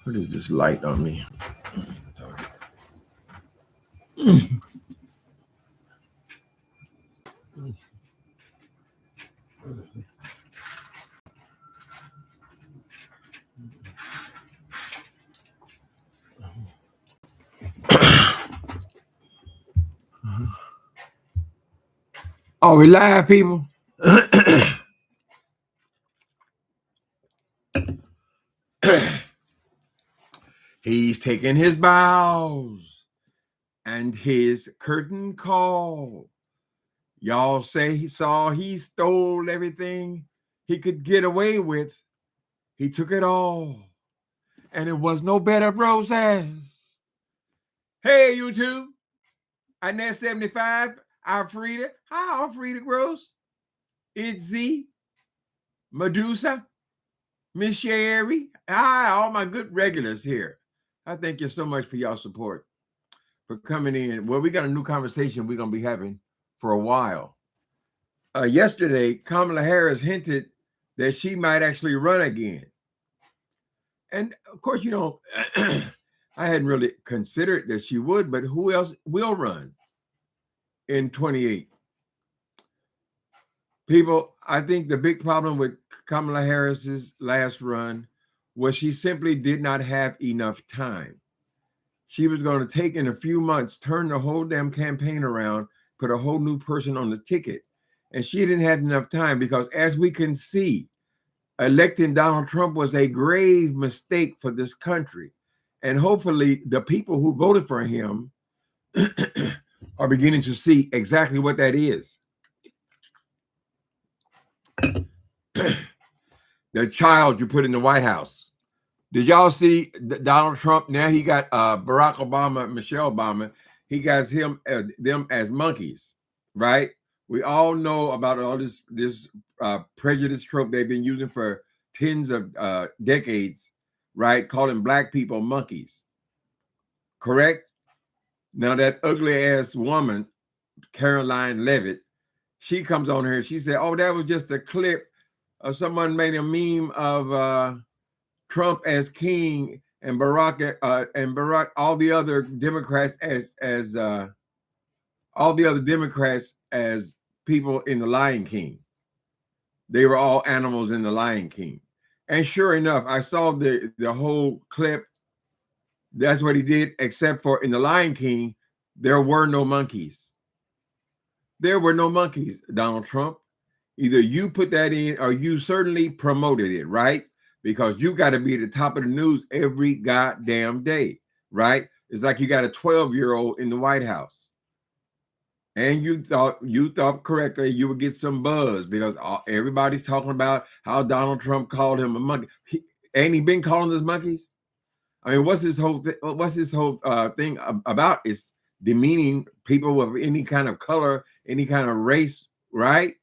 What is this light on me? Oh, we live, people. He's taking his bows and his curtain call. Y'all say he stole everything he could get away with. He took it all, and it was no bed of roses. Hey, YouTube. Annette 75, Alfreda. Hi, Alfreda Gross. Itzy, Medusa, Miss Sherry. Hi, all my good regulars here. I thank you so much for y'all support, for coming in. Well, we got a new conversation we're going to be having for a while. Yesterday, Kamala Harris hinted that she might actually run again. And of course, you know, I hadn't really considered that she would, but who else will run in 28? People, I think the big problem with Kamala Harris's last run was she simply did not have enough time. She was going to take in a few months, turn the whole damn campaign around, put a whole new person on the ticket. And she didn't have enough time because, as we can see, electing Donald Trump was a grave mistake for this country. And hopefully the people who voted for him are beginning to see exactly what that is. The child you put in the White House. Did y'all see Donald Trump? Now he got Barack Obama, Michelle Obama. He got them as monkeys, right? We all know about all this prejudice trope they've been using for tens of decades, right? Calling black people monkeys. Correct? Now that ugly ass woman, Caroline Levitt, she comes on here. She said, "Oh, that was just a clip of someone made a meme of Trump as king and Barack, all the other Democrats as people in the Lion King. They were all animals in the Lion King." And sure enough, I saw the whole clip. That's what he did, except for in the Lion King, there were no monkeys. There were no monkeys, Donald Trump. Either you put that in or you certainly promoted it, right? Because you got to be at the top of the news every goddamn day, right? It's like you got a 12-year-old in the White House. And you thought correctly you would get some buzz because everybody's talking about how Donald Trump called him a monkey. Ain't he been calling us monkeys? I mean, what's this whole thing about? Is demeaning people with any kind of color, any kind of race, right?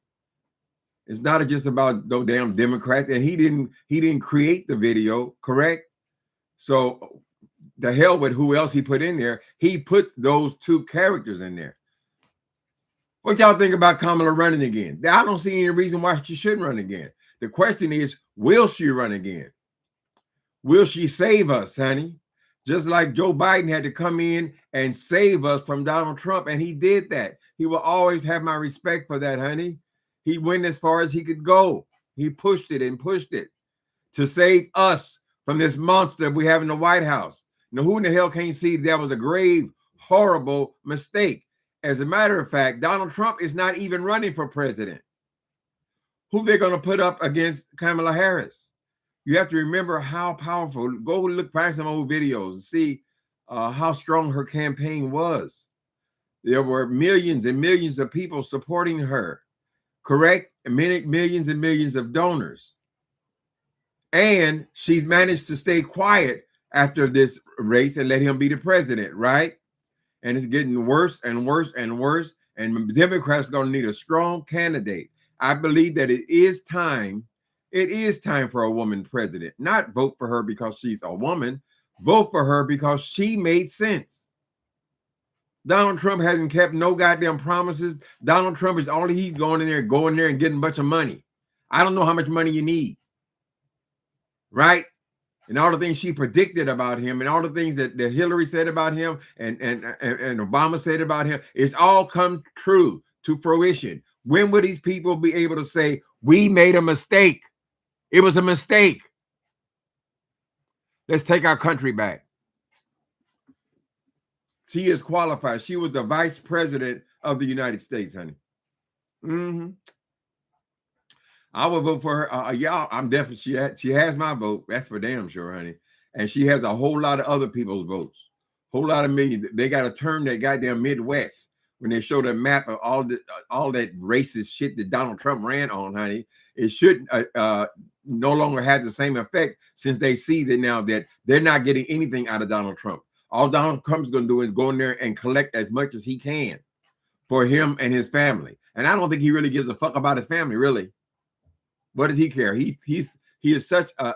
It's not just about no damn Democrats, and he didn't create the video, correct? So the hell with who else he put in there. He put those two characters in there. What y'all think about Kamala running again? I don't see any reason why she shouldn't run again. The question is, will she run again? Will she save us, honey? Just like Joe Biden had to come in and save us from Donald Trump, and he did that. He will always have my respect for that, honey. He went as far as he could go. He pushed it and pushed it to save us from this monster we have in the White House. Now, who in the hell can't see that was a grave, horrible mistake? As a matter of fact, Donald Trump is not even running for president. Who they're going to put up against Kamala Harris? You have to remember how powerful. Go look, find some old videos and see how strong her campaign was. There were millions and millions of people supporting her. Correct? Millions and millions of donors. And she's managed to stay quiet after this race and let him be the president, right? And it's getting worse and worse and worse. And Democrats are going to need a strong candidate. I believe that it is time for a woman president. Not vote for her because she's a woman. Vote for her because she made sense. Donald Trump hasn't kept no goddamn promises. Donald Trump is he's going in there and getting a bunch of money. I don't know how much money you need. Right? and all the things she predicted about him and all the things that Hillary said about him and Obama said about him, it's all come true to fruition. When will these people be able to say, we made a mistake? It was a mistake. Let's take our country back. She is qualified. She was the vice president of the United States, honey. I would vote for her. Yeah, I'm definitely, she has my vote. That's for damn sure, honey. And she has a whole lot of other people's votes. Whole lot of millions. They got to turn that goddamn Midwest when they show the map of all that racist shit that Donald Trump ran on, honey. It should no longer have the same effect since they see that now that they're not getting anything out of Donald Trump. All Donald Trump's going to do is go in there and collect as much as he can for him and his family. And I don't think he really gives a fuck about his family, really. What does he care? He is such a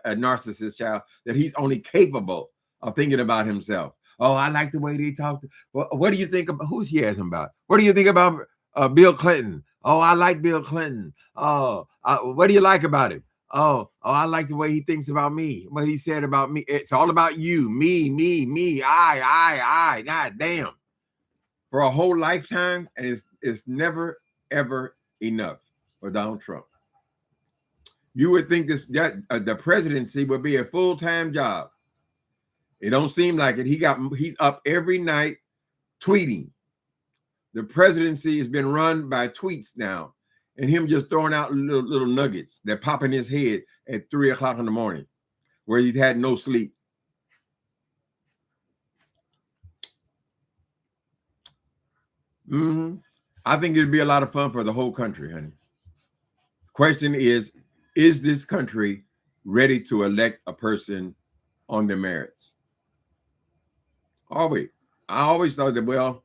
narcissist, child, that he's only capable of thinking about himself. Oh, I like the way they talk. What do you think about, who's he asking about? What do you think about Bill Clinton? Oh, I like Bill Clinton. Oh, what do you like about him? Oh, I like the way he thinks about me. What he said about me. It's all about you, me, I. God damn. For a whole lifetime, and it's never, ever enough for Donald Trump. You would think the presidency would be a full-time job. It don't seem like it. He's up every night tweeting. The presidency has been run by tweets now, and him just throwing out little nuggets that pop in his head at 3 o'clock in the morning, where he's had no sleep. I think it'd be a lot of fun for the whole country, honey. Question is this country ready to elect a person on their merits? I always thought that, well,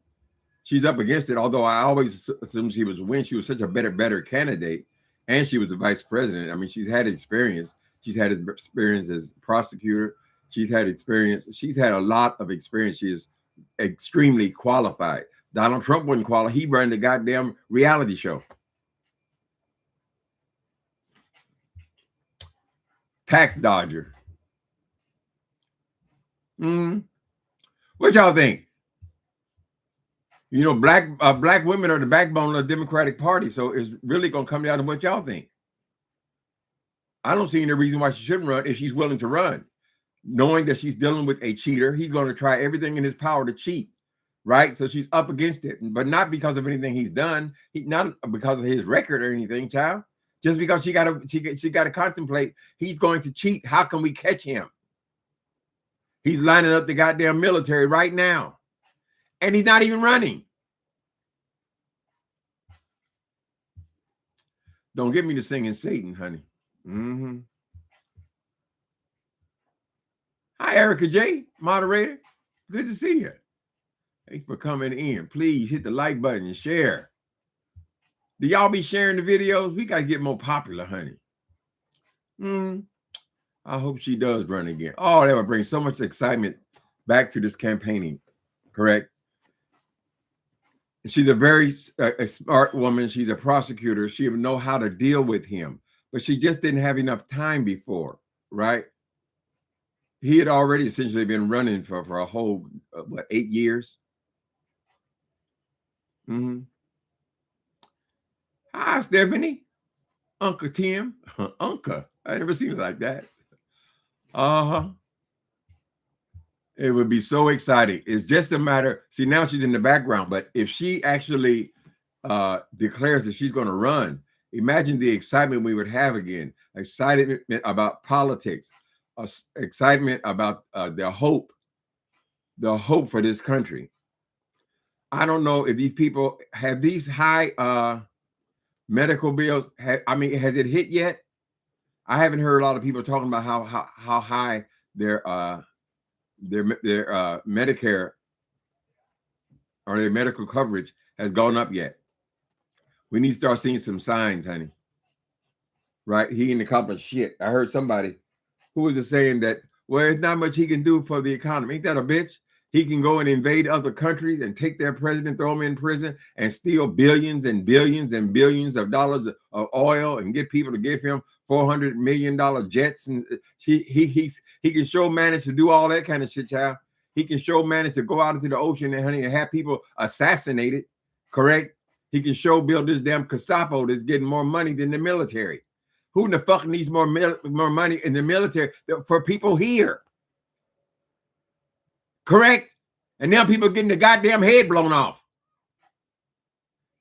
she's up against it, although I always assumed she was win. She was such a better candidate, and she was the vice president. I mean, she's had experience. She's had experience as a prosecutor. She's had experience. She's had a lot of experience. She is extremely qualified. Donald Trump wasn't qualified. He ran the goddamn reality show. Tax dodger. What y'all think? You know, black women are the backbone of the Democratic Party, so it's really going to come down to what y'all think. I don't see any reason why she shouldn't run if she's willing to run, knowing that she's dealing with a cheater. He's going to try everything in his power to cheat, right? So she's up against it, but not because of anything he's done. Not because of his record or anything, child. Just because she got to contemplate he's going to cheat. How can we catch him? He's lining up the goddamn military right now, and he's not even running. Don't get me to singing Satan, honey. Hi, Erica J, moderator. Good to see you. Thanks for coming in. Please hit the like button and share. Do y'all be sharing the videos? We got to get more popular, honey. I hope she does run again. Oh, that would bring so much excitement back to this campaigning, correct? She's a very smart woman. She's a prosecutor. She would know how to deal with him, but she just didn't have enough time before, right? He had already essentially been running for a whole, 8 years? Hi, Stephanie. Uncle Tim. Uncle. I never seen it like that. It would be so exciting. It's just a matter. See, now she's in the background, but if she actually declares that she's going to run, imagine the excitement we would have again. Excitement about politics, excitement about the hope for this country. I don't know if these people have these high medical bills. Has it hit yet? I haven't heard a lot of people talking about how high their Medicare or their medical coverage has gone up yet. We need to start seeing some signs, honey. Right? He ain't accomplished shit. I heard somebody who was just saying that, well, there's not much he can do for the economy. Ain't that a bitch? He can go and invade other countries and take their president, throw him in prison, and steal billions and billions and billions of dollars of oil and get people to give him $400 million jets, and he can show manage to do all that kind of shit, child. He can show manage to go out into the ocean and honey and have people assassinated. Correct? He can show build this damn Gestapo that's getting more money than the military. Who in the fuck needs more money in the military for people here? Correct? And now people getting the goddamn head blown off.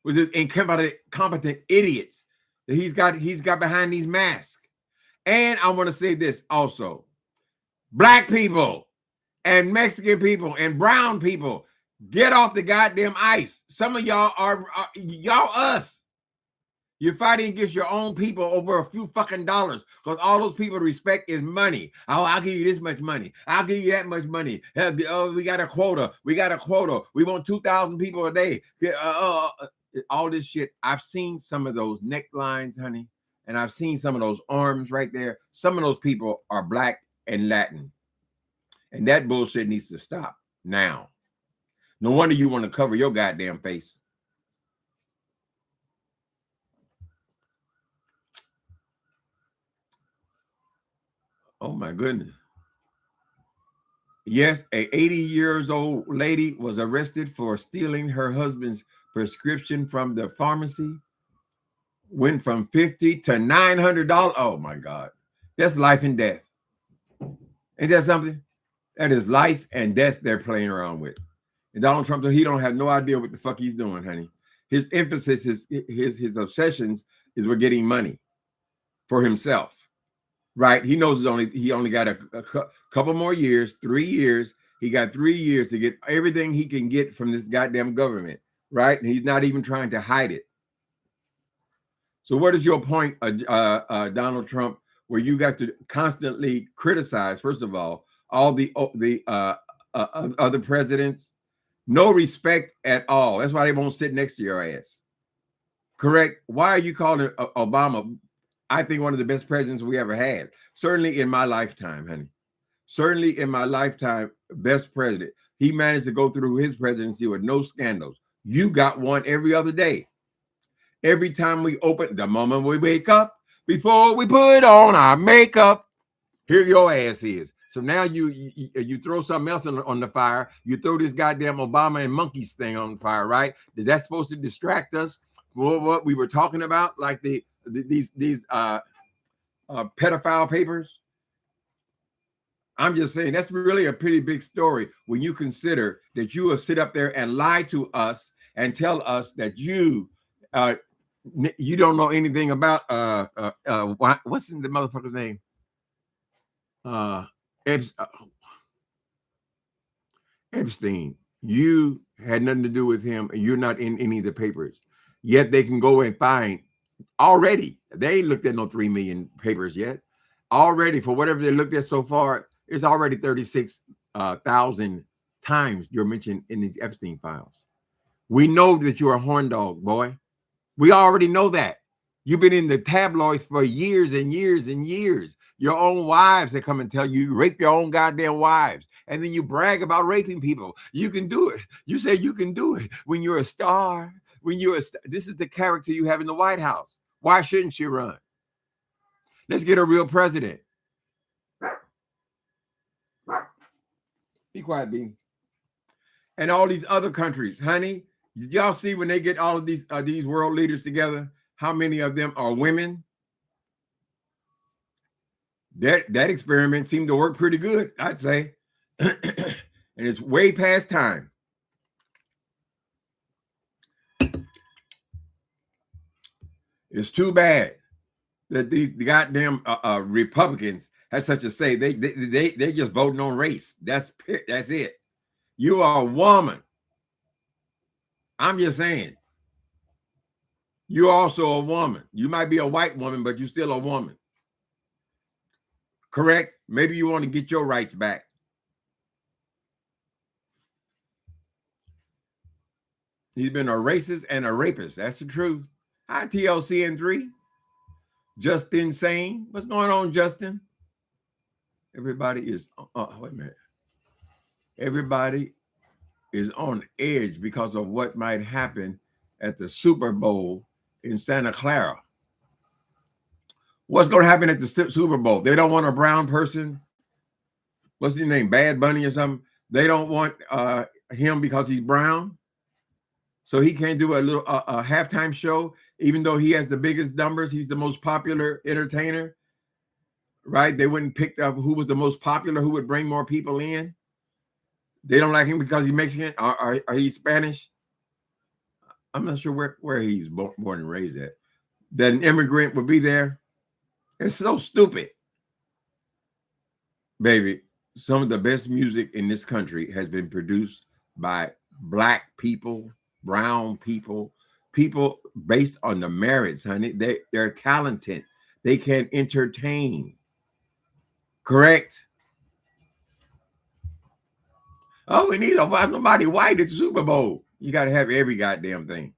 Was this incompetent idiots that he's got behind these masks. And I want to say this also. Black people and Mexican people and brown people, get off the goddamn ice. Some of y'all are y'all us. You're fighting against your own people over a few fucking dollars because all those people respect is money. Oh, I'll give you this much money. I'll give you that much money. Oh, we got a quota. We got a quota. We want 2,000 people a day. All this shit. I've seen some of those necklines, honey, and I've seen some of those arms right there. Some of those people are black and Latin, and that bullshit needs to stop now. No wonder you want to cover your goddamn face. Oh my goodness. Yes, a 80-year-old lady was arrested for stealing her husband's prescription from the pharmacy. Went from $50 to $900. Oh my God. That's life and death. Ain't that something? That is life and death they're playing around with. And Donald Trump, he don't have no idea what the fuck he's doing, honey. His emphasis, his obsessions is with getting money for himself. Right? He knows he only got a couple more years, 3 years. He got 3 years to get everything he can get from this goddamn government. Right? And he's not even trying to hide it. So what is your point, Donald Trump, where you got to constantly criticize, first of all the other presidents? No respect at all. That's why they won't sit next to your ass. Correct? Why are you calling Obama, I think, one of the best presidents we ever had? Certainly in my lifetime, honey. Certainly in my lifetime, best president. He managed to go through his presidency with no scandals. You got one every other day. Every time we open, the moment we wake up, before we put on our makeup, here your ass is. So now you throw something else on the fire. You throw this goddamn Obama and monkeys thing on the fire, right? Is that supposed to distract us from what we were talking about, like these pedophile papers? I'm just saying that's really a pretty big story when you consider that you will sit up there and lie to us and tell us that you don't know anything about what's the motherfucker's name? Epstein. You had nothing to do with him, and you're not in any of the papers. Yet they can go and find already. They ain't looked at no 3 million papers yet. Already, for whatever they looked at so far, it's already 36,000 times you're mentioned in these Epstein files. We know that you're a horn dog, boy. We already know that. You've been in the tabloids for years and years and years. Your own wives that come and tell you rape your own goddamn wives. And then you brag about raping people. You can do it. You say you can do it when you're a star. This is the character you have in the White House. Why shouldn't you run? Let's get a real president. Be quiet, B. And all these other countries, honey, did y'all see when they get all of these world leaders together, how many of them are women? That experiment seemed to work pretty good, I'd say. And it's way past time. It's too bad that the goddamn Republicans had such a say. They're just voting on race. That's it. You are a woman. I'm just saying. You're also a woman. You might be a white woman, but you're still a woman. Correct? Maybe you want to get your rights back. He's been a racist and a rapist. That's the truth. Hi, TLCN3. Just insane. What's going on, Justin? Everybody is, wait a minute. Everybody is on edge because of what might happen at the Super Bowl in Santa Clara. What's going to happen at the Super Bowl? They don't want a brown person. What's his name? Bad Bunny or something. They don't want him because he's brown. So he can't do a halftime show, even though he has the biggest numbers. He's the most popular entertainer, right? They wouldn't pick up who was the most popular, who would bring more people in. They don't like him because he's Mexican. Are he Spanish? I'm not sure where he's born and raised at. That an immigrant would be there. It's so stupid. Baby, some of the best music in this country has been produced by Black people, brown people, people based on the merits, honey. They're talented. They can entertain. Correct? Oh, we need somebody white at the Super Bowl. You got to have every goddamn thing.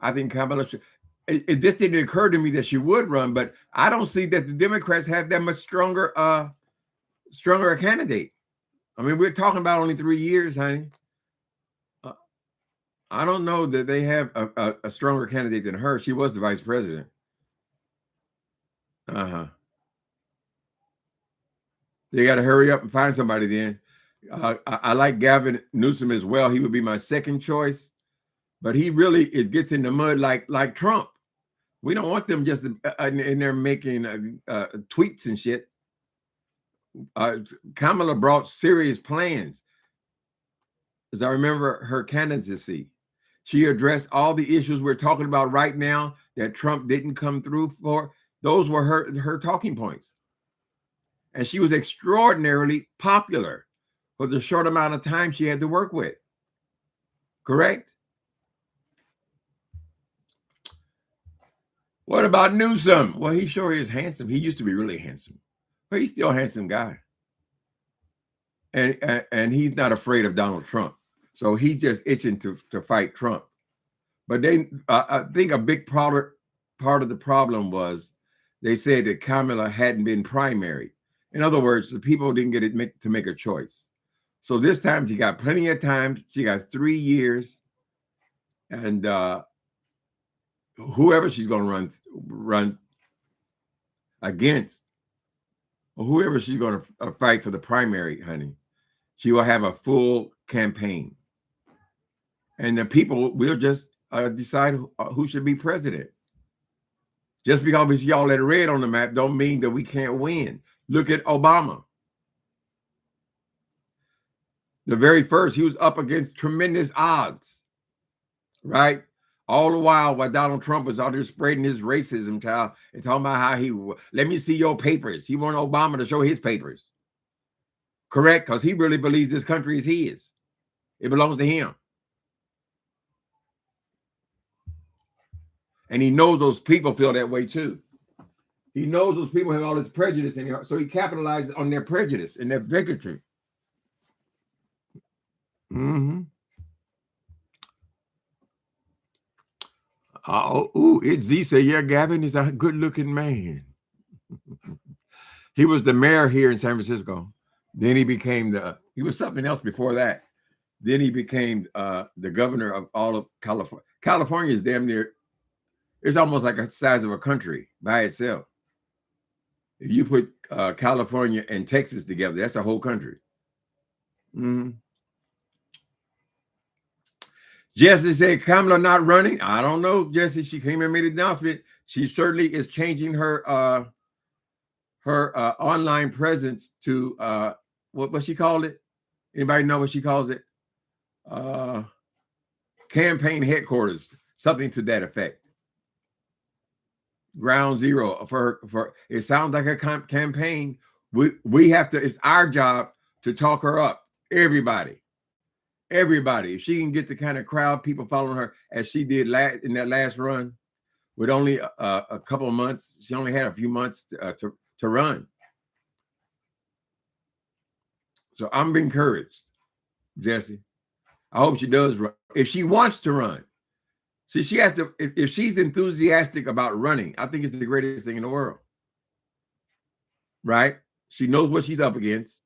I think Kamala should. It just didn't occur to me that she would run, but I don't see that the Democrats have that much stronger a candidate. I mean, we're talking about only 3 years, honey. I don't know that they have a stronger candidate than her. She was the vice president. They got to hurry up and find somebody then. I like Gavin Newsom as well. He would be my second choice, but he really gets in the mud like Trump. We don't want them just in there making tweets and shit. Kamala brought serious plans. As I remember her candidacy, she addressed all the issues we're talking about right now that Trump didn't come through for. Those were her talking points. And she was extraordinarily popular for the short amount of time she had to work with. Correct? What about Newsom? Well, he sure is handsome. He used to be really handsome, but he's still a handsome guy. And he's not afraid of Donald Trump. So he's just itching to fight Trump. But I think a big part of the problem was they said that Kamala hadn't been primaried. In other words, the people didn't get it to make a choice. So this time she got plenty of time. She got 3 years. And whoever she's going to run against, or whoever she's going to fight for the primary, honey, she will have a full campaign. And the people will just decide who should be president. Just because we see all that red on the map don't mean that we can't win. Look at Obama. The very first, he was up against tremendous odds, right? All the while Donald Trump was out there spreading his racism child and talking about how let me see your papers. He wanted Obama to show his papers. Correct? Because he really believes this country is his. It belongs to him. And he knows those people feel that way too. He knows those people have all this prejudice in here, so he capitalizes on their prejudice and their bigotry. It's Z say, yeah, Gavin is a good-looking man. He was the mayor here in San Francisco. Then he became he was something else before that. Then he became the governor of all of California. California is damn near, it's almost like the size of a country by itself. If you put California and Texas together, that's a whole country. Jesse said, Kamala not running. I don't know, Jesse. She came and made an announcement. She certainly is changing her online presence to what she called it? Anybody know what she calls it? Campaign headquarters, something to that effect. Ground zero for it sounds like a campaign. We have to, it's our job to talk her up. Everybody. If she can get the kind of crowd people following her as she did in that last run with only a couple of months, she only had a few months to run. So I'm encouraged, Jesse. I hope she does run. If she wants to run, see, she has to, if she's enthusiastic about running, I think it's the greatest thing in the world. Right? She knows what she's up against.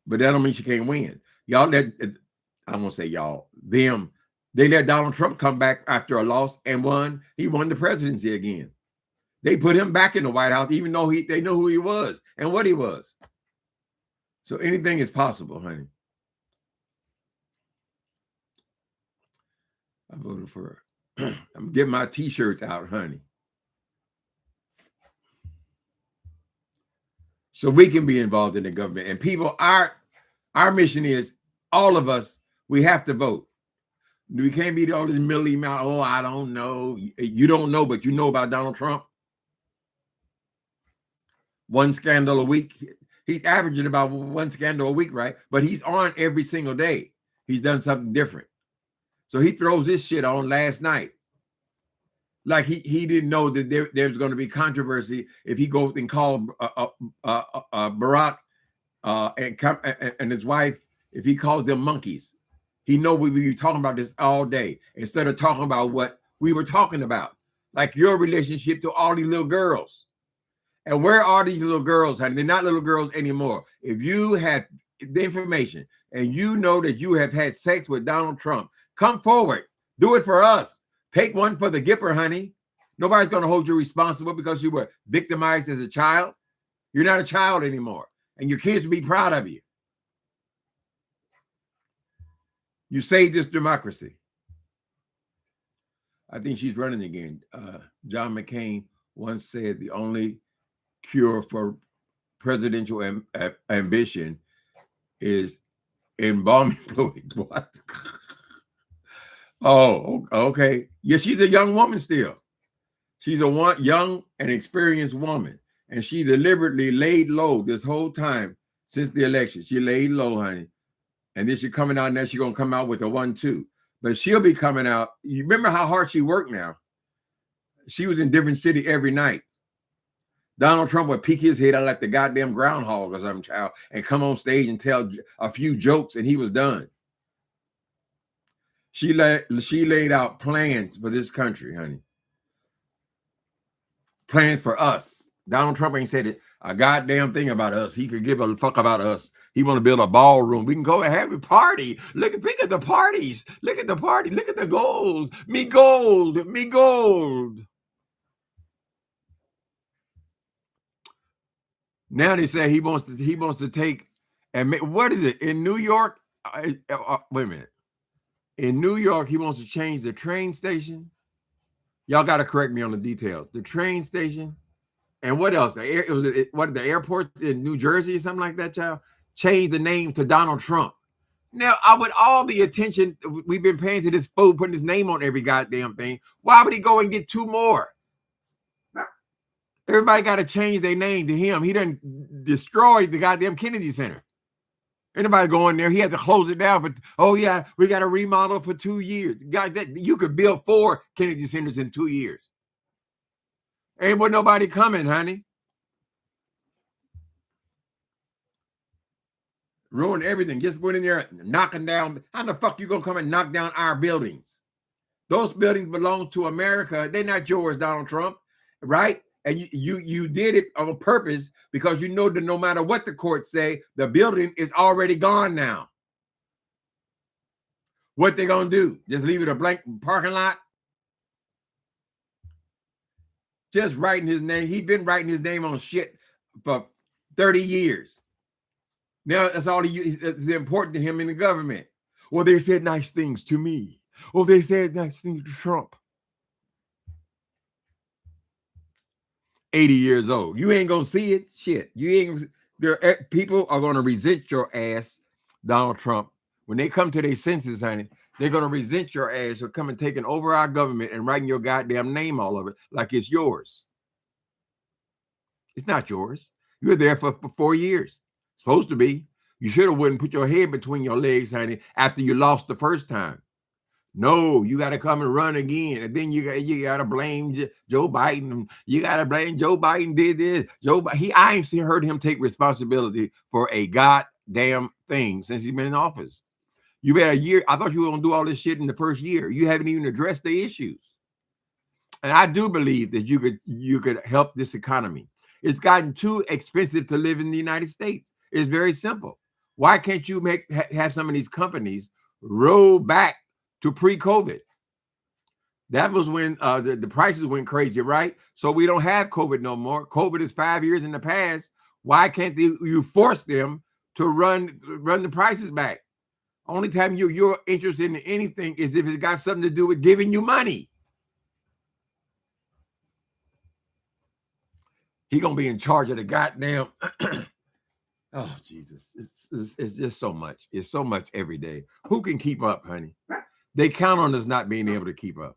But that don't mean she can't win. Y'all, I won't say y'all, them, They let Donald Trump come back after a loss and won. He won the presidency again. They put him back in the White House, even though they know who he was and what he was. So anything is possible, honey. I voted for her. I'm getting my t-shirts out, honey. So we can be involved in the government. And people, our mission is, all of us, we have to vote. We can't be all this milly mouth. Oh, I don't know. You don't know, but you know about Donald Trump. One scandal a week. He's averaging about one scandal a week, right? But he's on every single day. He's done something different. So he throws this shit on last night. Like he didn't know that there's going to be controversy if he goes and calls Barack and his wife, if he calls them monkeys. He know we be talking about this all day instead of talking about what we were talking about, like your relationship to all these little girls. And where are these little girls, honey? They're not little girls anymore. If you have the information and you know that you have had sex with Donald Trump, come forward. Do it for us. Take one for the Gipper, honey. Nobody's going to hold you responsible because you were victimized as a child. You're not a child anymore. And your kids will be proud of you. You saved this democracy. I think she's running again. John McCain once said the only cure for presidential ambition is embalming fluid. What? Oh, okay. Yeah, she's a young woman still. She's a young and experienced woman. And she deliberately laid low this whole time since the election. She laid low, honey. And then she's coming out now. She's going to come out with a 1-2. But she'll be coming out. You remember how hard she worked now? She was in different city every night. Donald Trump would peek his head out like the goddamn groundhog or some child and come on stage and tell a few jokes and he was done. She laid out plans for this country, honey. Plans for us. Donald Trump ain't said a goddamn thing about us. He could give a fuck about us. He want to build a ballroom. We can go and have a party. Think of the parties. Look at the party. Look at the gold. Me gold. Me gold. Now they say he wants to take and make, what is it in New York? Wait a minute. In New York, he wants to change the train station. Y'all got to correct me on the details. The train station. And what else? The airports in New Jersey or something like that, child? Change the name to Donald Trump. Now, with all the attention we've been paying to this fool, putting his name on every goddamn thing, why would he go and get 2 more? Everybody got to change their name to him. He done destroyed the goddamn Kennedy Center. Anybody going there, he had to close it down. But oh yeah, we got to remodel for 2 years. God, you could build 4 Kennedy Centers in 2 years. Ain't with nobody coming, honey. Ruin everything. Just went in there knocking down. How the fuck you gonna come and knock down our buildings? Those buildings belong to America. They're not yours, Donald Trump, right? And you did it on purpose because you know that no matter what the courts say, the building is already gone now. What they gonna do? Just leave it a blank parking lot? Just writing his name. He's been writing his name on shit for 30 years. Now that's all it's important to him in the government. Well, they said nice things to me. Oh, they said nice things to Trump. 80 years old. You ain't gonna see it. Shit. People are gonna resent your ass, Donald Trump. When they come to their senses, honey, they're gonna resent your ass for coming taking over our government and writing your goddamn name all over it like it's yours. It's not yours. You were there for 4 years. Supposed to be. You should have wouldn't put your head between your legs, honey, after you lost the first time. No, you got to come and run again. And then you got to blame Joe Biden. You got to blame Joe Biden did this. I ain't heard him take responsibility for a goddamn thing since he's been in office. You had a year. I thought you were going to do all this shit in the first year. You haven't even addressed the issues. And I do believe that you could help this economy. It's gotten too expensive to live in the United States. It's very simple. Why can't you have some of these companies roll back to pre-COVID. That was when the prices went crazy, right? So we don't have COVID no more. COVID is 5 years in the past. Why can't you force them to run the prices back? Only time you're interested in anything is if it's got something to do with giving you money. He gonna be in charge of the goddamn. Oh Jesus, it's just so much. It's so much every day. Who can keep up, honey? They count on us not being able to keep up.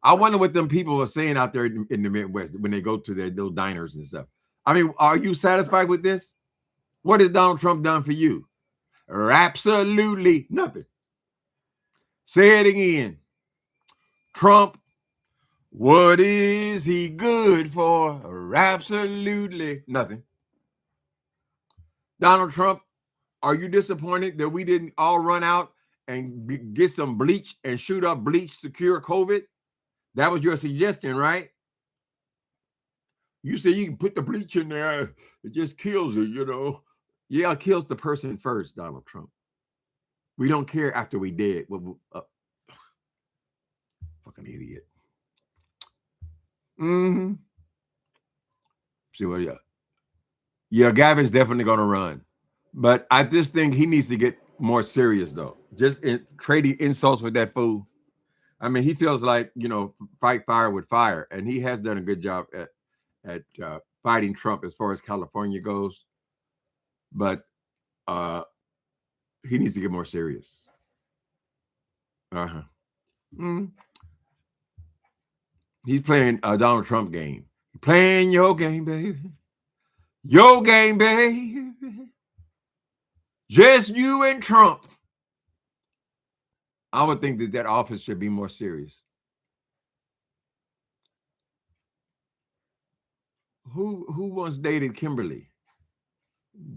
I wonder what them people are saying out there in the Midwest when they go to those diners and stuff. I mean, are you satisfied with this? What has Donald Trump done for you? Absolutely nothing. Say it again. Trump, what is he good for? Absolutely nothing. Donald Trump, are you disappointed that we didn't all run out and get some bleach and shoot up bleach to cure COVID? That was your suggestion, right? You say you can put the bleach in there. It just kills it, you know. Yeah, it kills the person first, Donald Trump. We don't care after we dead. Fucking idiot. See what? Yeah, Gavin's definitely going to run. But I just think he needs to get more serious, though. Just trading insults with that fool. I mean, he feels like, you know, fight fire with fire. And he has done a good job at fighting Trump as far as California goes. But he needs to get more serious. He's playing a Donald Trump game. Playing your game, baby. Your game, baby. Just you and Trump. I would think that office should be more serious. Who once dated Kimberly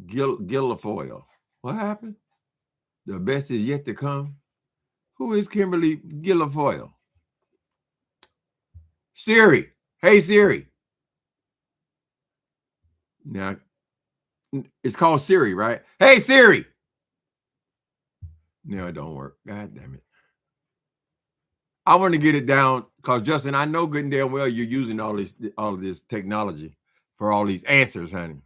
Guilfoyle? What happened? The best is yet to come. Who is Kimberly Guilfoyle? Siri. Hey, Siri. Now, it's called Siri, right? Hey, Siri. No, it don't work. God damn it. I want to get it down because, Justin, I know good and damn well you're using all of this technology for all these answers, honey.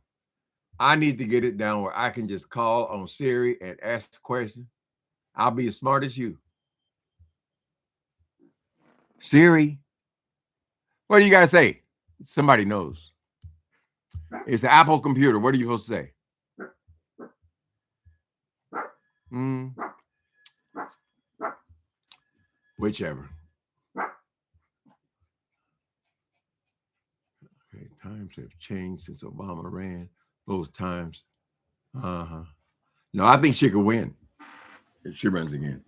I need to get it down where I can just call on Siri and ask the question. I'll be as smart as you. Siri. What do you guys say? Somebody knows. It's an Apple computer. What are you supposed to say? Whichever. Okay, times have changed since Obama ran. Both times. No, I think she could win if she runs again.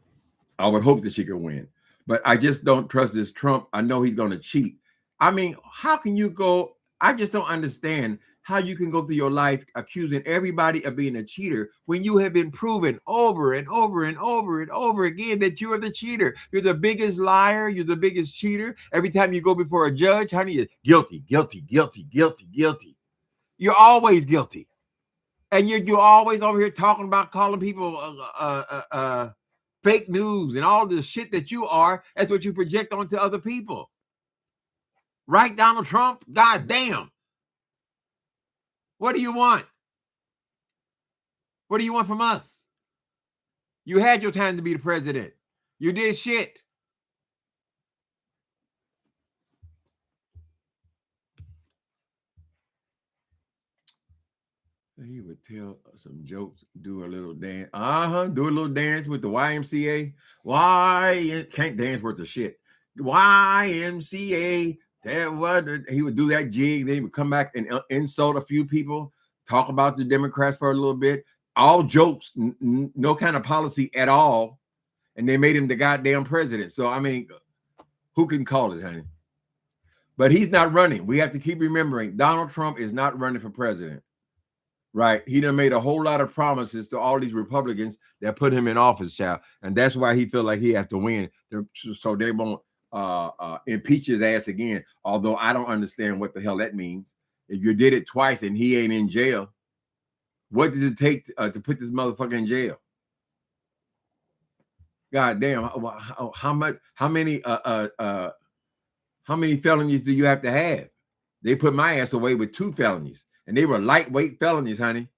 I would hope that she could win. But I just don't trust this Trump. I know he's going to cheat. I mean, how can you go? I just don't understand how you can go through your life accusing everybody of being a cheater when you have been proven over and over and over and over again that you're the cheater. You're the biggest liar. You're the biggest cheater. Every time you go before a judge, honey, you're guilty, guilty, guilty, guilty, guilty. You're always guilty. And you're always over here talking about calling people fake news and all this shit that you are. That's what you project onto other people. Right, Donald Trump? God damn. What do you want? What do you want from us? You had your time to be the president. You did shit. He would tell some jokes, do a little dance. Do a little dance with the YMCA. Why can't dance worth of shit. YMCA. He would do that jig. Then he would come back and insult a few people, talk about the Democrats for a little bit. All jokes, no kind of policy at all. And they made him the goddamn president. So, I mean, who can call it, honey? But he's not running. We have to keep remembering Donald Trump is not running for president. Right. He done made a whole lot of promises to all these Republicans that put him in office, child. And that's why he feel like he have to win. So they won't impeach his ass again. Although I don't understand what the hell that means. If you did it twice and he ain't in jail, what does it take to put this motherfucker in jail? God damn, how many felonies do you have to have? They put my ass away with 2 felonies, and they were lightweight felonies, honey.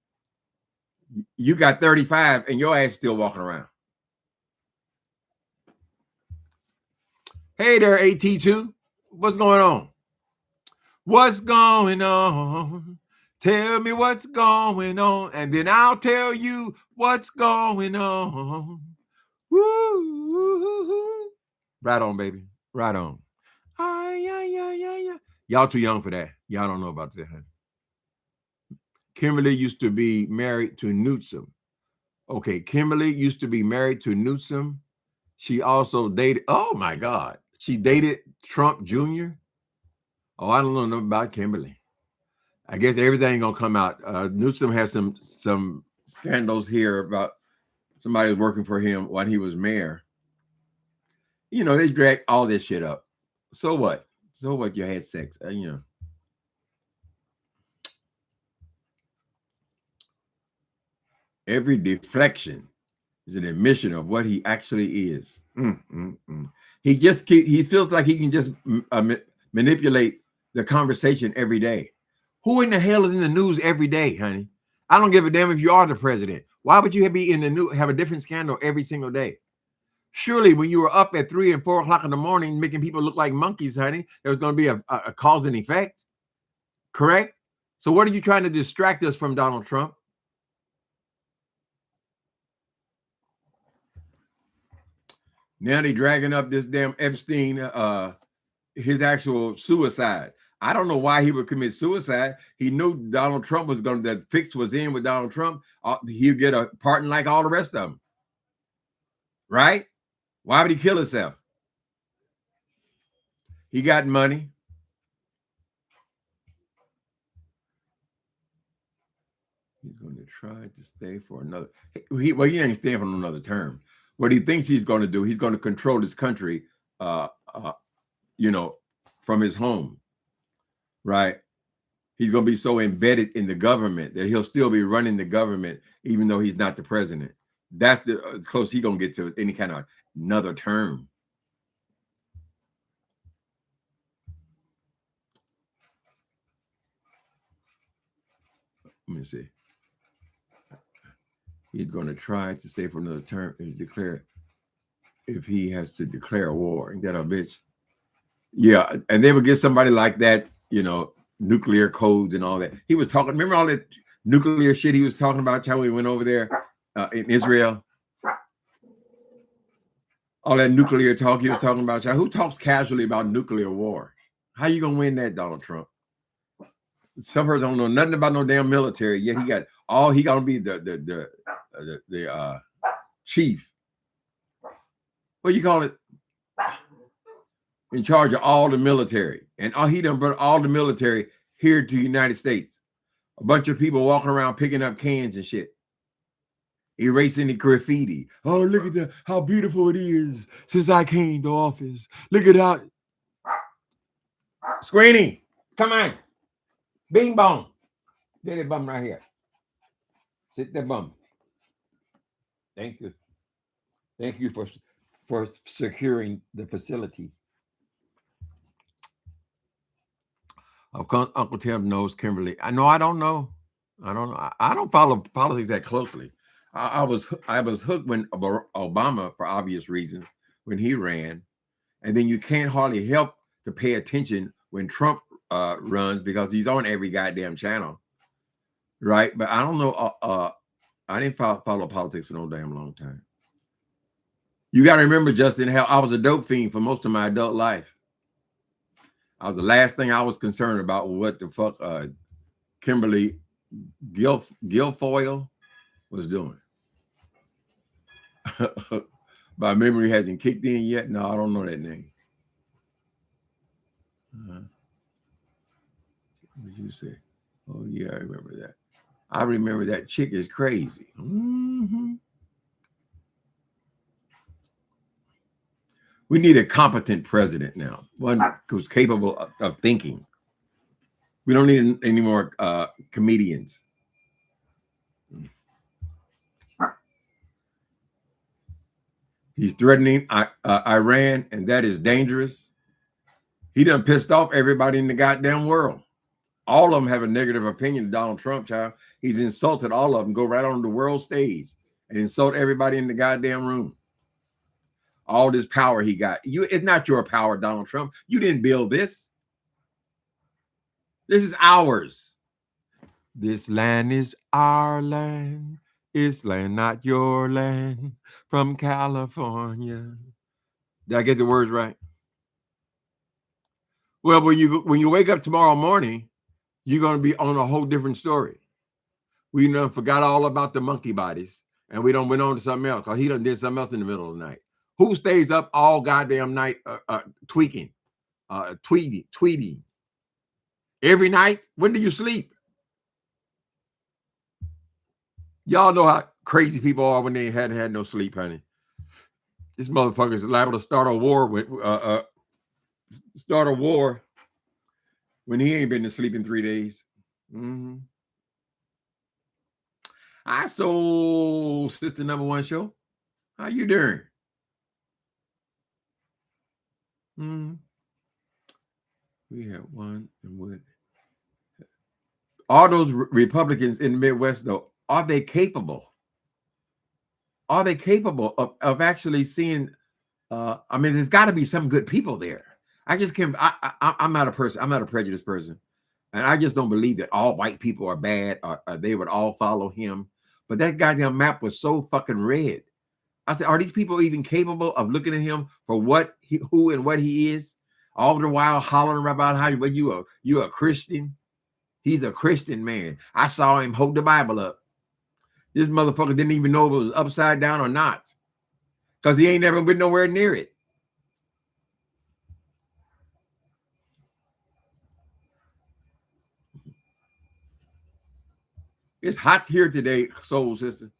You got 35, and your ass still walking around. Hey there, AT2. What's going on? What's going on? Tell me what's going on, and then I'll tell you what's going on. Woo! Right on, baby. Right on. Y'all too young for that. Y'all don't know about that, honey. Kimberly used to be married to Newsom. Okay, Kimberly used to be married to Newsom. She also dated, oh my God, she dated Trump Jr. Oh, I don't know nothing about Kimberly. I guess everything gonna come out. Newsom has some scandals here about somebody working for him when he was mayor. You know, they drag all this shit up. So what? So what? You had sex, you know. Every deflection is an admission of what he actually is. He feels like he can just manipulate the conversation every day. Who in the hell is in the news every day, honey? I don't give a damn if you are the president. Why would you be in the news, have a different scandal every single day? Surely when you were up at 3 and 4 o'clock in the morning making people look like monkeys, honey, there was going to be a cause and effect. Correct? So what are you trying to distract us from, Donald Trump? Now they dragging up this damn Epstein, his actual suicide. I don't know why he would commit suicide. He knew Donald Trump was going to, that fix was in with Donald Trump. He'll get a pardon like all the rest of them. Right? Why would he kill himself? He got money. He's going to try to stay for another. He ain't staying for another term. What he thinks he's going to do, he's going to control this country, you know, from his home. Right? He's going to be so embedded in the government that he'll still be running the government, even though he's not the president. That's the as close he's going to get to any kind of another term. Let me see. He's going to try to stay for another term and declare if he has to declare war. Ain't that a bitch? Yeah, and they would get somebody like that, you know, nuclear codes and all that. He was talking, remember all that nuclear shit he was talking about how he went over there in Israel? All that nuclear talk he was talking about. Who talks casually about nuclear war? How you gonna win that, Donald Trump? Some person don't know nothing about no damn military, yet he got all he gonna be the chief. What you call it? In charge of all the military. And he done brought all the military here to the United States. A bunch of people walking around picking up cans and shit. Erasing the graffiti. Oh, look at how beautiful it is since I came to office. Look at how. Squeenie, come on. Bing bong. Get that bum right here. Sit that bum. Thank you. Thank you for securing the facility. Uncle Tim knows Kimberly. I don't know. I don't follow politics that closely. I was hooked when Obama, for obvious reasons, when he ran, and then you can't hardly help to pay attention when Trump runs because he's on every goddamn channel, right? But I don't know. I didn't follow politics for no damn long time. You got to remember, Justin, how I was a dope fiend for most of my adult life. I was the last thing I was concerned about what the fuck Kimberly Guilfoyle was doing. My memory hasn't kicked in yet. No, I don't know that name. What did you say? Oh yeah, I remember that. I remember that chick is crazy. We need a competent president now, one who's capable of thinking. We don't need any more comedians. He's threatening Iran, and that is dangerous. He done pissed off everybody in the goddamn world. All of them have a negative opinion of Donald Trump, child. He's insulted all of them. Go right on the world stage and insult everybody in the goddamn room. All this power he got. It's not your power, Donald Trump. You didn't build this. This is ours. This land is our land. It's land, not your land. From California. Did I get the words right? Well, when you wake up tomorrow morning, you're going to be on a whole different story. We done forgot all about the monkey bodies, and we done went on to something else because he done did something else in the middle of the night. Who stays up all goddamn night tweaking, tweeting? Every night? When do you sleep? Y'all know how crazy people are when they hadn't had no sleep, honey. This motherfucker is liable to start a war with when he ain't been to sleep in 3 days. Mm-hmm. I sold Sister Number One Show. How you doing? Mm-hmm. We have one and what? All those Republicans in the Midwest, though, are they capable? Are they capable of actually seeing? I mean, there's got to be some good people there. I just can't. I'm not a person. I'm not a prejudiced person, and I just don't believe that all white people are bad or they would all follow him. But that goddamn map was so fucking red. I said, are these people even capable of looking at him for who and what he is? All the while hollering about how you a Christian. He's a Christian man. I saw him hold the Bible up. This motherfucker didn't even know if it was upside down or not, because he ain't never been nowhere near it. It's hot here today, soul sister.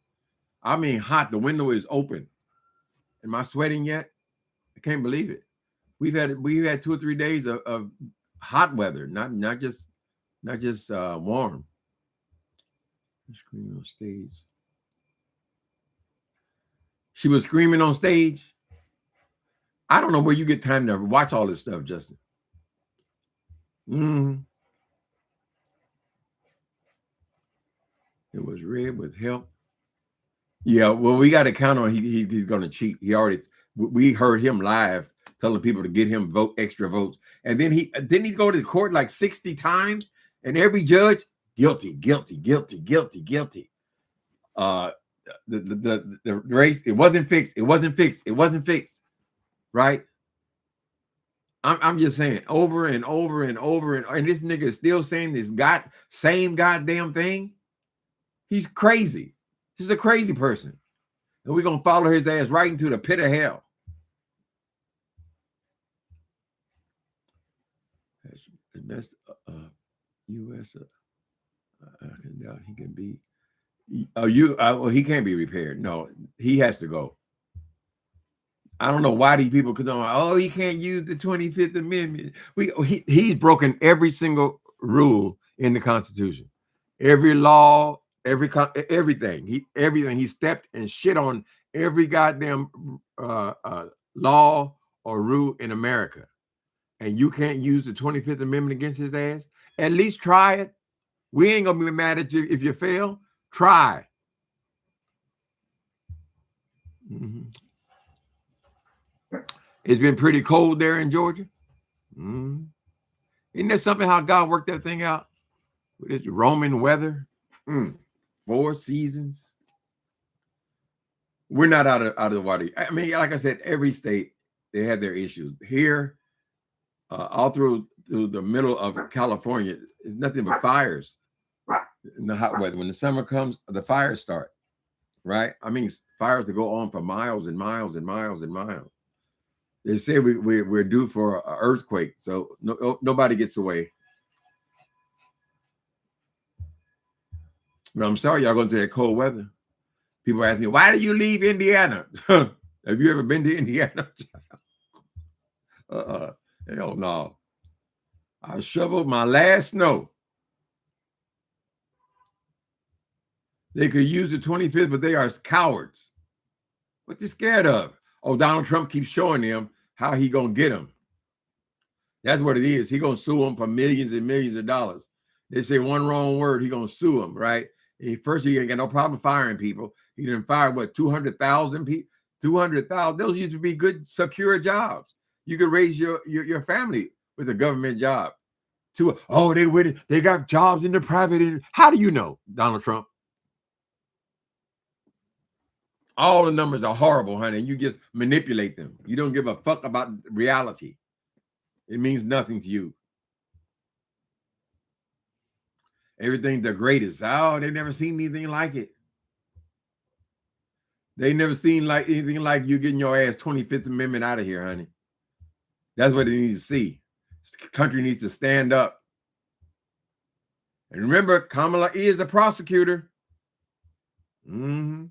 I mean hot. The window is open. Am I sweating yet? I can't believe it. We've had 2 or 3 days of hot weather, not just warm. Screaming on stage. She was screaming on stage. I don't know where you get time to watch all this stuff, Justin. It was red with help. Yeah, well, we got to count on he's going to cheat. We heard him live telling people to get him extra votes, and then he go to the court like 60 times, and every judge guilty. The race, it wasn't fixed. Right? I'm just saying over and over and over, and this nigga is still saying this same goddamn thing. He's crazy. He's a crazy person. And we're going to follow his ass right into the pit of hell. That's the best U.S. I can doubt he can be. Well, he can't be repaired. No, he has to go. I don't know why these people could he can't use the 25th Amendment. He's broken every single rule in the Constitution. Every law, everything. He stepped and shit on every goddamn law or rule in America. And you can't use the 25th Amendment against his ass? At least try it. We ain't gonna be mad at you if you fail. Try. Mm-hmm. It's been pretty cold there in Georgia. Mm-hmm. Isn't there something how God worked that thing out with this Roman weather? 4 seasons. We're not out of the water. I mean, like I said, every state, they have their issues. Here, all through the middle of California, it's nothing but fires in the hot weather. When the summer comes, the fires start, right? I mean, fires that go on for miles and miles and miles and miles. They say we're due for an earthquake, so nobody gets away. But I'm sorry y'all going through that cold weather. People ask me, why did you leave Indiana? Have you ever been to Indiana? Hell no. I shoveled my last snow. They could use the 25th, but they are cowards. What they scared of? Oh, Donald Trump keeps showing them how he gonna get them. That's what it is. He gonna sue them for millions and millions of dollars. They say one wrong word, he gonna sue them, right? First, he ain't got no problem firing people. He didn't fire what 200,000 people. 200,000. Those used to be good, secure jobs. You could raise your family with a government job. They got jobs in the private. How do you know, Donald Trump? All the numbers are horrible, honey. You just manipulate them. You don't give a fuck about reality. It means nothing to you. Everything's the greatest. Oh, they never seen anything like it. They never seen like anything like you getting your ass 25th Amendment out of here, honey. That's what they need to see. The country needs to stand up. And remember, Kamala is a prosecutor. Mm-hmm.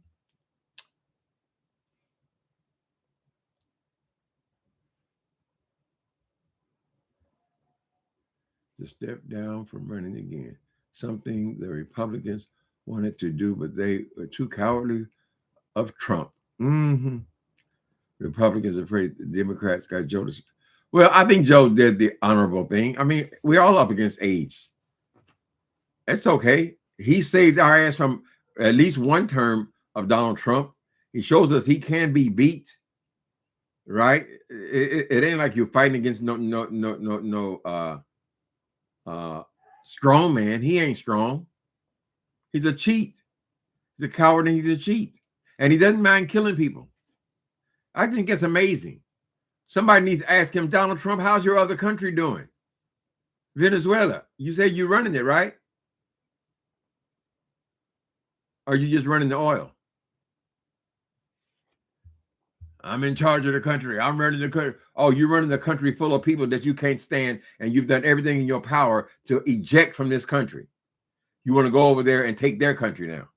To step down from running again. Something the Republicans wanted to do, but they were too cowardly of Trump. Mm-hmm. Republicans afraid the Democrats got Joe to... Well, I think Joe did the honorable thing. I mean, we're all up against age. It's okay. He saved our ass from at least one term of Donald Trump. He shows us he can be beat, right? It ain't like you're fighting against no strong man. He ain't strong. He's a cheat. He's a coward and he's a cheat. And he doesn't mind killing people. I think it's amazing. Somebody needs to ask him, Donald Trump, how's your other country doing? Venezuela. You say you're running it, right? Or are you just running the oil? I'm in charge of the country. I'm running the country. Oh, you're running the country full of people that you can't stand, and you've done everything in your power to eject from this country. You want to go over there and take their country now.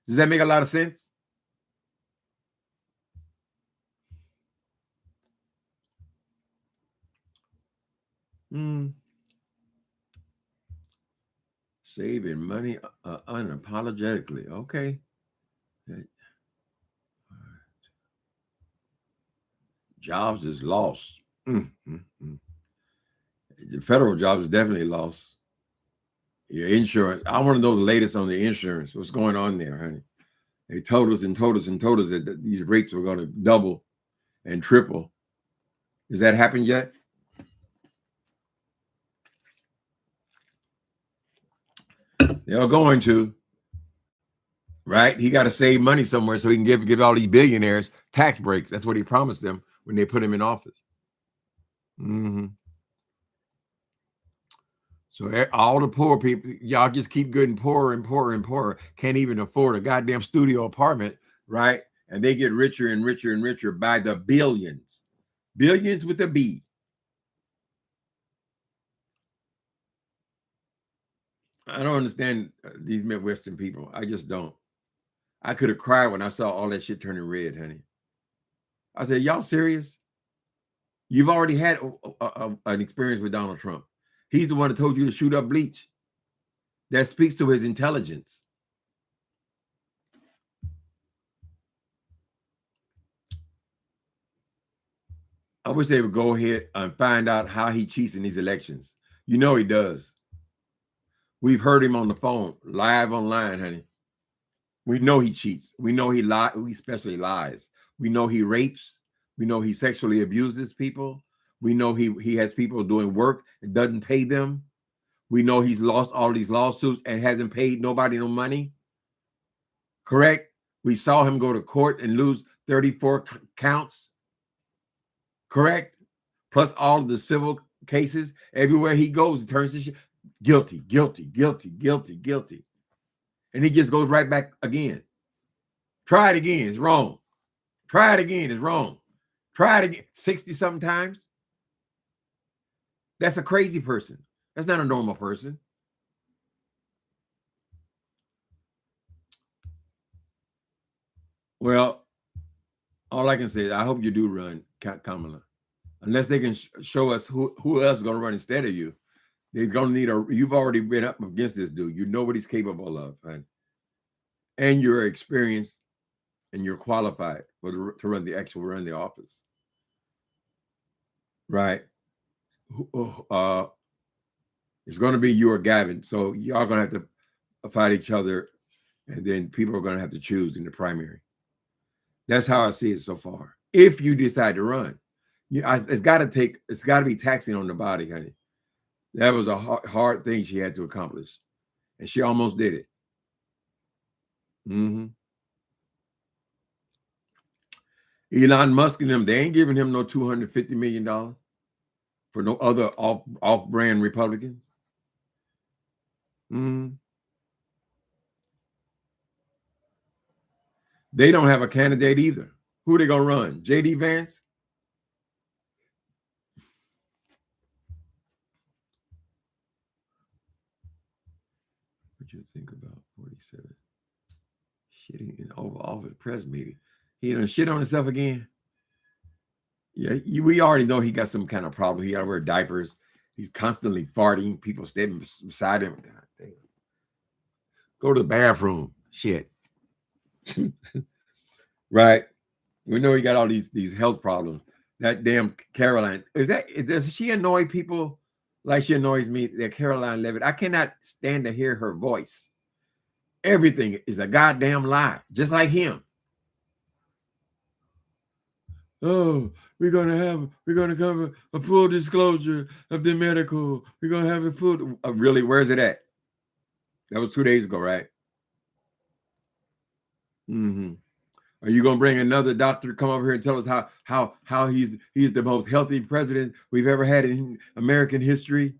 Does that make a lot of sense? Saving money unapologetically. Okay. Jobs is lost. The federal jobs is definitely lost. Your insurance. I want to know the latest on the insurance. What's going on there, honey? They told us that these rates were going to double and triple. Has that happened yet? They're going to, right? He got to save money somewhere so he can give all these billionaires tax breaks. That's what he promised them when they put him in office. So all the poor people, y'all just keep getting poorer and poorer and poorer. Can't even afford a goddamn studio apartment, right? And they get richer and richer and richer by the billions. Billions with a B. I don't understand these Midwestern people. I just don't. I could have cried when I saw all that shit turning red, honey. I said, y'all serious? You've already had an experience with Donald Trump. He's the one that told you to shoot up bleach. That speaks to his intelligence. I wish they would go ahead and find out how he cheats in these elections. You know he does. We've heard him on the phone, live online, honey. We know he cheats. We know he lies. He especially lies. We know he rapes. We know he sexually abuses people. We know he has people doing work and doesn't pay them. We know he's lost all these lawsuits and hasn't paid nobody no money. Correct? We saw him go to court and lose 34 counts. Correct? Plus all of the civil cases. Everywhere he goes, he turns his shit. Guilty, guilty, guilty, guilty, guilty. And he just goes right back again. Try it again. It's wrong. Try it again. It's wrong. Try it again. 60-something times. That's a crazy person. That's not a normal person. Well, all I can say is I hope you do run, Kamala. Unless they can show us who else is going to run instead of you. They're going to need you've already been up against this dude. You know what he's capable of, right? And you're experienced and you're qualified to run the office, right? It's going to be you or Gavin, so y'all going to have to fight each other, and then people are going to have to choose in the primary. That's how I see it so far. If you decide to run, it's got to be taxing on the body, honey. That was a hard thing she had to accomplish, and she almost did it. Elon Musk and them, they ain't giving him no $250 million for no other off-brand Republicans. They don't have a candidate either. Who they gonna run? J.D. Vance? What you think about 47? Shitting in Oval Office press meeting. He done shit on himself again. Yeah, we already know he got some kind of problem. He got to wear diapers. He's constantly farting. People standing beside him. God damn. Go to the bathroom. Shit. Right. We know he got all these health problems. That damn Caroline. Does she annoy people like she annoys me? That Caroline Levitt. I cannot stand to hear her voice. Everything is a goddamn lie, just like him. Oh, we're gonna cover a full disclosure of the medical. We're gonna have a full. Really, where's it at? That was 2 days ago, right? Are you gonna bring another doctor to come over here and tell us how he's the most healthy president we've ever had in American history?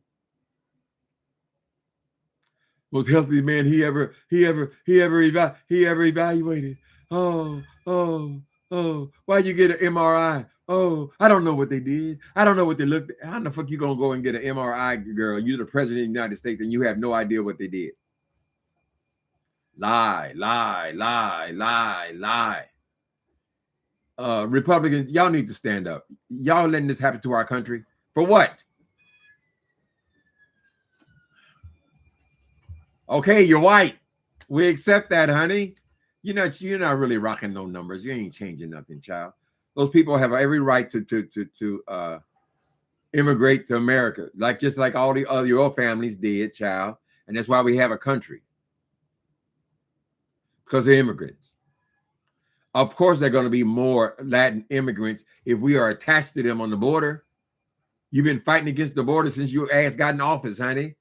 Most healthy man he ever evaluated. Why'd you get an MRI? Oh, I don't know what they did. I don't know what they looked at. How the fuck you gonna go and get an MRI, girl? You're the president of the United States and you have no idea what they did. Lie. Republicans, y'all need to stand up. Y'all letting this happen to our country. For what? Okay, you're white. We accept that, honey. You're not really rocking no numbers. You ain't changing nothing, child. Those people have every right to immigrate to America, just like all the other your families did, child. And that's why we have a country. Because they're immigrants. Of course, there are going to be more Latin immigrants if we are attached to them on the border. You've been fighting against the border since your ass got in office, honey.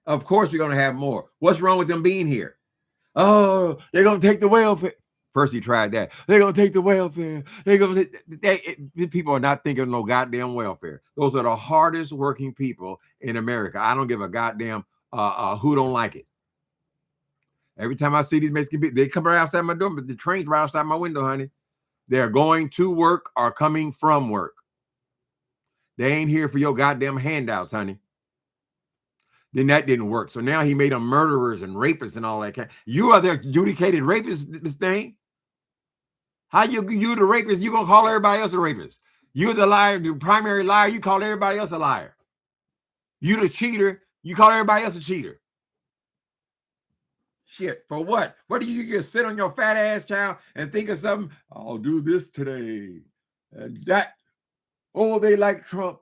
Of course, we're going to have more. What's wrong with them being here? Oh, they're going to take the welfare. First, he tried that. They're going to take the welfare. People are not thinking of no goddamn welfare. Those are the hardest working people in America. I don't give a goddamn who don't like it. Every time I see these Mexican people, they come right outside my door, but the train's right outside my window, honey. They're going to work or coming from work. They ain't here for your goddamn handouts, honey. Then that didn't work. So now he made them murderers and rapists and all that. You are the adjudicated rapist, this thing. How you the rapist? You gonna call everybody else a rapist? You're the liar, the primary liar. You call everybody else a liar. You the cheater. You call everybody else a cheater. Shit, for what? What do you just sit on your fat ass, child, and think of something? I'll do this today and that. Oh, they like Trump.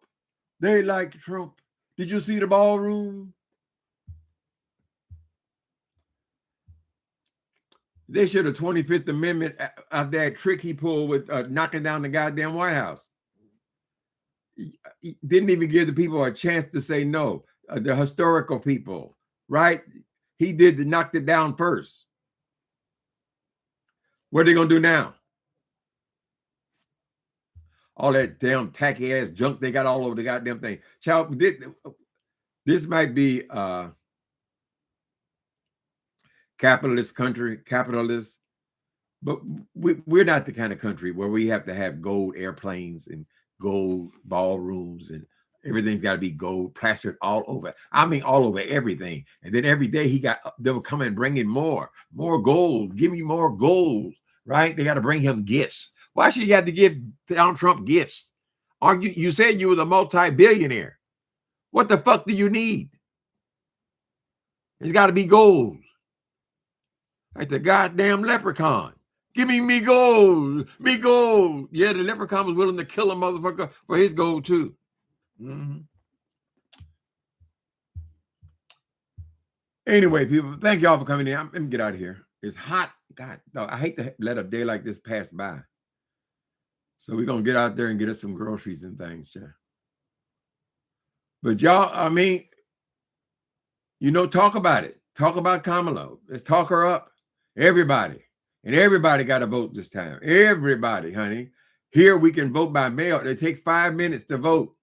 They like Trump. Did you see the ballroom? They should have 25th Amendment of that trick he pulled with knocking down the goddamn White House. He didn't even give the people a chance to say no. The historical people, right? He knocked it down first. What are they going to do now? All that damn tacky ass junk they got all over the goddamn thing. Child, this might be capitalist country, capitalist, but we're not the kind of country where we have to have gold airplanes and gold ballrooms and everything's got to be gold plastered all over. I mean, all over everything. And then every day they will come and bring in more gold. Give me more gold, right? They got to bring him gifts. Why should you have to give Donald Trump gifts? You said you was a multi-billionaire. What the fuck do you need? It's got to be gold. Like the goddamn leprechaun. Give me gold. Me gold. Yeah, the leprechaun was willing to kill a motherfucker for his gold too. Anyway, people, thank y'all for coming in. Let me get out of here. It's hot. God, no, I hate to let a day like this pass by. So we're going to get out there and get us some groceries and things, yeah. But y'all, I mean, talk about it. Talk about Kamala. Let's talk her up. Everybody. And everybody got to vote this time. Everybody, honey. Here we can vote by mail. It takes 5 minutes to vote.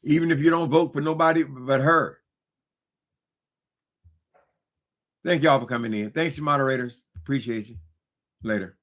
Even if you don't vote for nobody but her. Thank y'all for coming in. Thanks, you moderators. Appreciate you. Later.